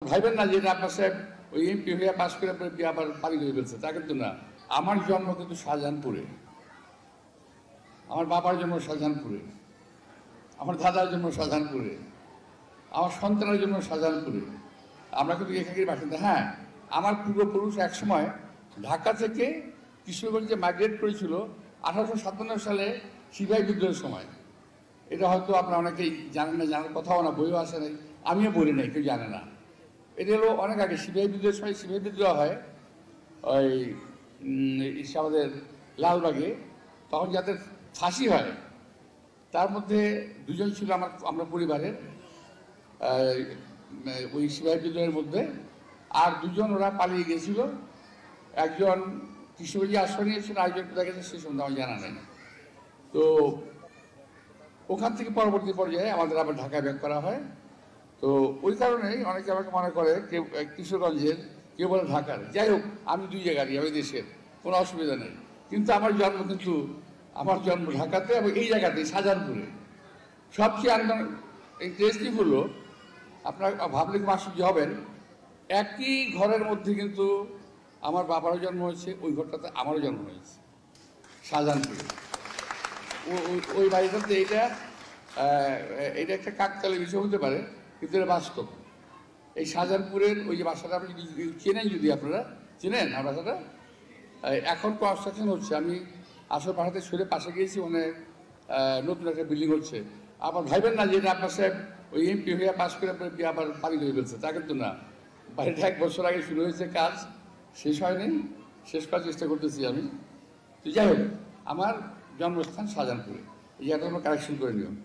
ভাইবেন না যে আপনার সাহেব ওই এমপি হয়ে পাশ করে আবার পারি হয়ে ফেলছে, তা কিন্তু না। আমার জন্ম কিন্তু শাহজাহানপুরে, আমার বাবার জন্ম শাহজাহানপুরে, আমার দাদার জন্ম শাহজাহানপুরে, আমার সন্তানের জন্য শাহজাহানপুরে। আমরা কিন্তু এখানকার বাসিন্দা। হ্যাঁ, আমার পূর্বপুরুষ একসময় ঢাকা থেকে কিশোরগঞ্জে মাইগ্রেট করেছিল 1857 সালে সিপাহী বিদ্রোহের সময়। এটা হয়তো আপনারা অনেকেই জানেন না, জানার কথাও না, বইও আসে নাই, আমিও বলি নাই, কেউ জানে না। এটা হলো অনেক আগে সিপাহী বিদ্রোহের সময়। সিপাহী বিদ্রোহ হয় ওই আমাদের লালবাগে, তখন যাদের ফাঁসি হয় তার মধ্যে দুজন ছিল আমরা পরিবারের, ওই সিপাহী বিদ্রোহের মধ্যে। আর দুজন ওরা পালিয়ে গেছিল, একজন কিশোরগঞ্জে আশ্রয় নিয়েছিল, আরেকজন কোথায় গেছে সে সম্বন্ধে আমার জানা নেই। তো ওখান থেকে পরবর্তী পর্যায়ে আমাদের আবার ঢাকায় ব্যাক করা হয়। তো ওই কারণেই অনেকে আমাকে মনে করে কেউ কিশোরগঞ্জের, কেউ বলে ঢাকার। যাই হোক, আমি দুই জায়গারই, আমি দেশের, কোনো অসুবিধা নেই। কিন্তু আমার জন্ম ঢাকাতে এবং এই জায়গাতে শাহজাহানপুরে। সবচেয়ে ইন্টারেস্টিং হলো, আপনার ভাবলে আশ্চর্য হবেন, একই ঘরের মধ্যে কিন্তু আমার বাবারও জন্ম হয়েছে, ওই ঘরটাতে আমারও জন্ম হয়েছে শাহজাহানপুরে। ওই বাড়িটাতে এটা একটা কাকতালীয় বিষয় হতে পারে, কিন্তু এটা বাস্তব। এই শাহজাহানপুরের ওই যে বাসাটা আপনি চেনেন, যদি আপনারা চেনেন আমার বাসাটা, এখন কনস্ট্রাকশন হচ্ছে। আমি আসল বাসাতে সরে পাশে গিয়েছি, অনেক নতুন একটা বিল্ডিং হচ্ছে। আবার ভাইবেন না যে আপনার সাহেব ওই এমপি হয়ে পাশ করে আবার পারি হয়ে ফেলছে, তা কিন্তু না। বাড়িটা 1 বছর আগে শুরু হয়েছে, কাজ শেষ হয়নি, শেষ করার চেষ্টা করতেছি আমি। তো যাই হোক, আমার জন্মস্থান শাহজাহানপুরে, এই জায়গাটা আমরা কারেকশন করে নিলাম।